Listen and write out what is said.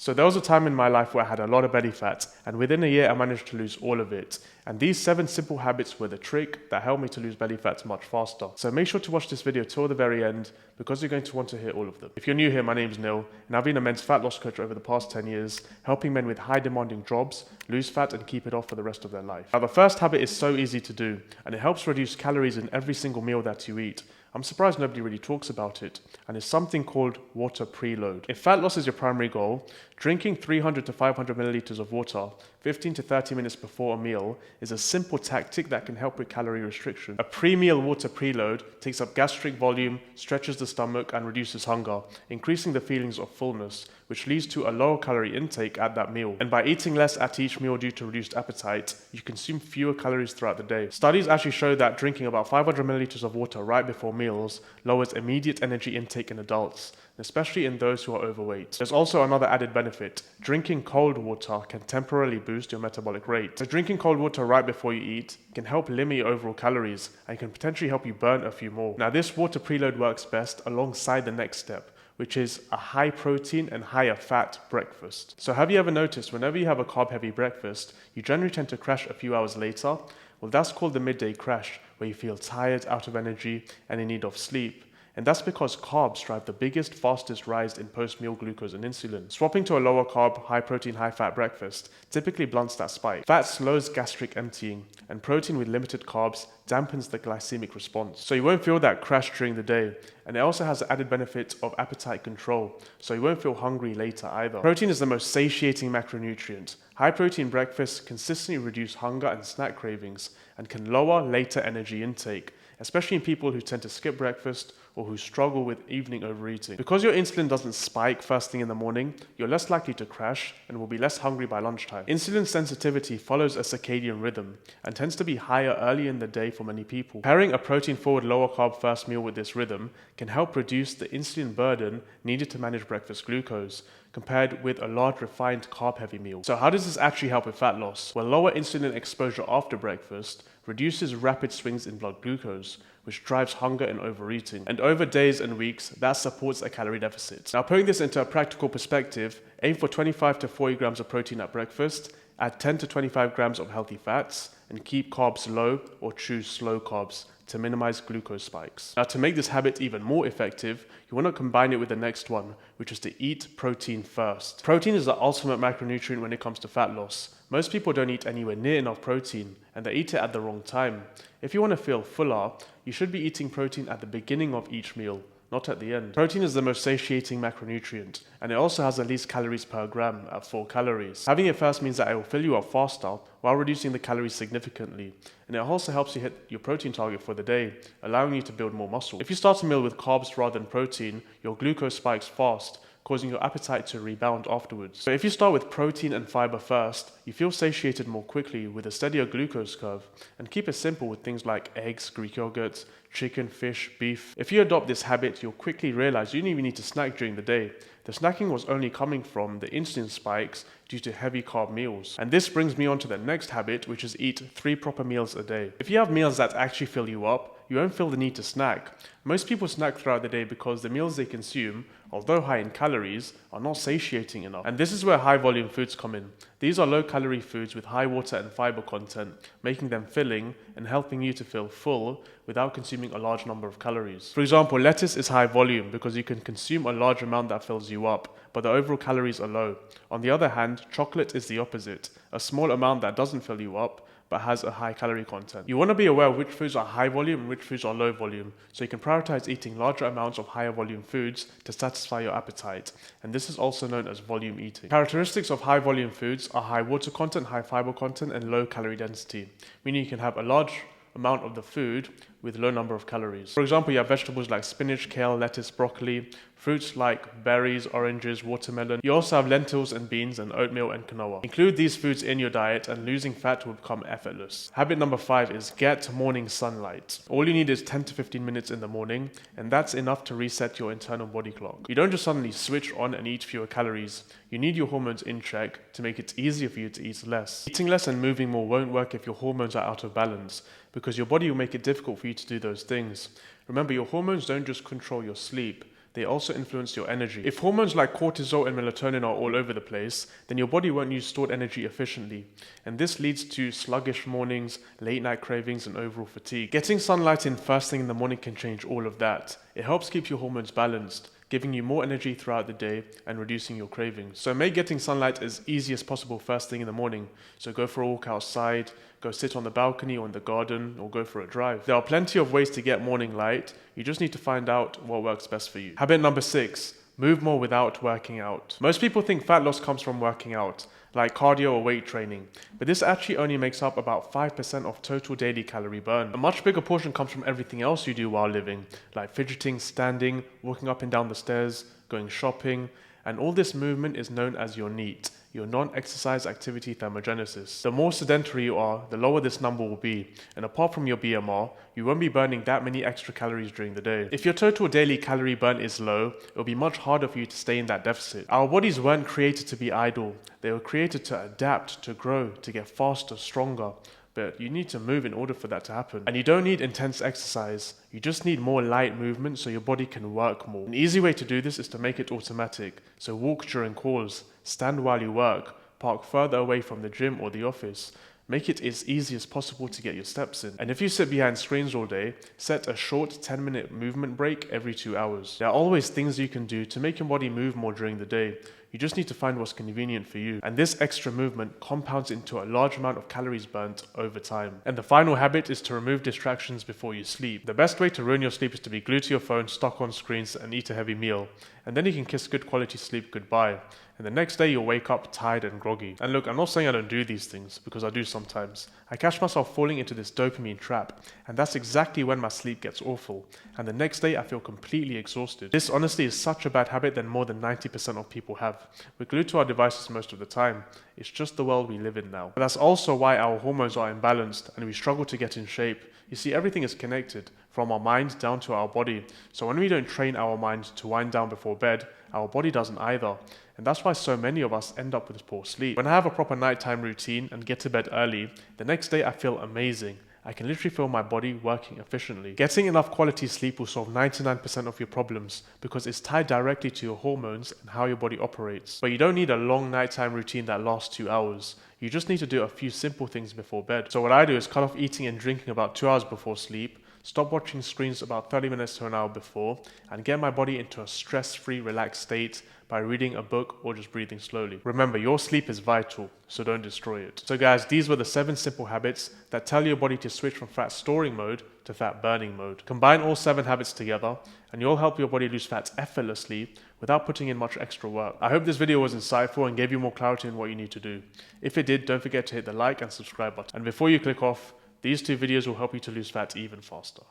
So there was a time in my life where I had a lot of belly fat, and within a year I managed to lose all of it. And these 7 simple habits were the trick that helped me to lose belly fat much faster. So make sure to watch this video till the very end, because you're going to want to hear all of them. If you're new here, my name's Neil, and I've been a men's fat loss coach over the past 10 years, helping men with high demanding jobs lose fat and keep it off for the rest of their life. Now the first habit is so easy to do, and it helps reduce calories in every single meal that you eat. I'm surprised nobody really talks about it, and it's something called water preload. If fat loss is your primary goal, drinking 300 to 500 milliliters of water 15 to 30 minutes before a meal is a simple tactic that can help with calorie restriction. A pre-meal water preload takes up gastric volume, stretches the stomach, and reduces hunger, increasing the feelings of fullness, which leads to a lower calorie intake at that meal. And by eating less at each meal due to reduced appetite, you consume fewer calories throughout the day. Studies actually show that drinking about 500 milliliters of water right before meals lowers immediate energy intake in adults, especially in those who are overweight. There's also another added benefit. Drinking cold water can temporarily boost your metabolic rate. So drinking cold water right before you eat can help limit your overall calories and can potentially help you burn a few more. Now this water preload works best alongside the next step, which is a high protein and higher fat breakfast. So have you ever noticed whenever you have a carb heavy breakfast, you generally tend to crash a few hours later? Well, that's called the midday crash, where you feel tired, out of energy, and in need of sleep. And that's because carbs drive the biggest, fastest rise in post-meal glucose and insulin. Swapping to a lower carb, high protein, high fat breakfast typically blunts that spike. Fat slows gastric emptying, and protein with limited carbs dampens the glycemic response. So you won't feel that crash during the day. And it also has the added benefit of appetite control, so you won't feel hungry later either. Protein is the most satiating macronutrient. High protein breakfasts consistently reduce hunger and snack cravings and can lower later energy intake, especially in people who tend to skip breakfast or who struggle with evening overeating. Because your insulin doesn't spike first thing in the morning, you're less likely to crash and will be less hungry by lunchtime. Insulin sensitivity follows a circadian rhythm and tends to be higher early in the day for many people. Pairing a protein-forward lower carb first meal with this rhythm can help reduce the insulin burden needed to manage breakfast glucose, compared with a large refined carb-heavy meal. So how does this actually help with fat loss? Well, lower insulin exposure after breakfast reduces rapid swings in blood glucose, which drives hunger and overeating. And over days and weeks, that supports a calorie deficit. Now, putting this into a practical perspective, aim for 25 to 40 grams of protein at breakfast, add 10 to 25 grams of healthy fats, and keep carbs low or choose slow carbs to minimize glucose spikes. Now, to make this habit even more effective, you want to combine it with the next one, which is to eat protein first. Protein is the ultimate macronutrient when it comes to fat loss. Most people don't eat anywhere near enough protein, and they eat it at the wrong time. If you want to feel fuller, you should be eating protein at the beginning of each meal, not at the end. Protein is the most satiating macronutrient, and it also has the least calories per gram at 4 calories. Having it first means that it will fill you up faster while reducing the calories significantly, and it also helps you hit your protein target for the day, allowing you to build more muscle. If you start a meal with carbs rather than protein, your glucose spikes fast, causing your appetite to rebound afterwards. So if you start with protein and fiber first, you feel satiated more quickly with a steadier glucose curve, and keep it simple with things like eggs, Greek yogurt, chicken, fish, beef. If you adopt this habit, you'll quickly realize you don't even need to snack during the day. The snacking was only coming from the insulin spikes due to heavy carb meals. And this brings me on to the next habit, which is eat 3 proper meals a day. If you have meals that actually fill you up, you won't feel the need to snack. Most people snack throughout the day because the meals they consume, although high in calories, are not satiating enough. And this is where high volume foods come in. These are low calorie foods with high water and fiber content, making them filling and helping you to feel full without consuming a large number of calories. For example, lettuce is high volume because you can consume a large amount that fills you up, but the overall calories are low. On the other hand, chocolate is the opposite, a small amount that doesn't fill you up, but has a high calorie content. You want to be aware of which foods are high volume and which foods are low volume, so you can prioritize eating larger amounts of higher volume foods to satisfy your appetite, and this is also known as volume eating. Characteristics of high volume foods are high water content, high fiber content, and low calorie density, meaning you can have a large amount of the food with low number of calories. For example, you have vegetables like spinach, kale, lettuce, broccoli, fruits like berries, oranges, watermelon. You also have lentils and beans and oatmeal and quinoa. Include these foods in your diet and losing fat will become effortless. Habit number 5 is get morning sunlight. All you need is 10 to 15 minutes in the morning, and that's enough to reset your internal body clock. You don't just suddenly switch on and eat fewer calories. You need your hormones in check to make it easier for you to eat less. Eating less and moving more won't work if your hormones are out of balance, because your body will make it difficult for you to do those things. Remember, your hormones don't just control your sleep, they also influence your energy. If hormones like cortisol and melatonin are all over the place, then your body won't use stored energy efficiently. And this leads to sluggish mornings, late night cravings, and overall fatigue. Getting sunlight in first thing in the morning can change all of that. It helps keep your hormones balanced, giving you more energy throughout the day and reducing your cravings. So make getting sunlight as easy as possible first thing in the morning. So go for a walk outside, go sit on the balcony or in the garden, or go for a drive. There are plenty of ways to get morning light. You just need to find out what works best for you. Habit number 6, move more without working out. Most people think fat loss comes from working out, like cardio or weight training, but this actually only makes up about 5% of total daily calorie burn. A much bigger portion comes from everything else you do while living, like fidgeting, standing, walking up and down the stairs, going shopping, and all this movement is known as your NEAT, your non-exercise activity thermogenesis. The more sedentary you are, the lower this number will be, and apart from your BMR, you won't be burning that many extra calories during the day. If your total daily calorie burn is low, it'll be much harder for you to stay in that deficit. Our bodies weren't created to be idle. They were created to adapt, to grow, to get faster, stronger. But you need to move in order for that to happen. And you don't need intense exercise. You just need more light movement so your body can work more. An easy way to do this is to make it automatic. So walk during calls, stand while you work, park further away from the gym or the office. Make it as easy as possible to get your steps in. And if you sit behind screens all day, set a short 10-minute movement break every 2 hours. There are always things you can do to make your body move more during the day. You just need to find what's convenient for you. And this extra movement compounds into a large amount of calories burnt over time. And the final habit is to remove distractions before you sleep. The best way to ruin your sleep is to be glued to your phone, stuck on screens, and eat a heavy meal. And then you can kiss good quality sleep goodbye. And the next day you'll wake up tired and groggy. And look, I'm not saying I don't do these things, because I do sometimes. I catch myself falling into this dopamine trap, and that's exactly when my sleep gets awful. And the next day I feel completely exhausted. This honestly is such a bad habit that more than 90% of people have. We're glued to our devices most of the time. It's just the world we live in now. But that's also why our hormones are imbalanced and we struggle to get in shape. You see, everything is connected, from our mind down to our body. So when we don't train our mind to wind down before bed, our body doesn't either. And that's why so many of us end up with poor sleep. When I have a proper nighttime routine and get to bed early, the next day I feel amazing. I can literally feel my body working efficiently. Getting enough quality sleep will solve 99% of your problems because it's tied directly to your hormones and how your body operates. But you don't need a long nighttime routine that lasts 2 hours. You just need to do a few simple things before bed. So what I do is cut off eating and drinking about 2 hours before sleep, stop watching screens about 30 minutes to an hour before, and get my body into a stress-free, relaxed state by reading a book or just breathing slowly. Remember, your sleep is vital, so don't destroy it. So guys, these were the 7 simple habits that tell your body to switch from fat storing mode to fat burning mode. Combine all 7 habits together, and you'll help your body lose fat effortlessly without putting in much extra work. I hope this video was insightful and gave you more clarity on what you need to do. If it did, don't forget to hit the like and subscribe button. And before you click off, these 2 videos will help you to lose fat even faster.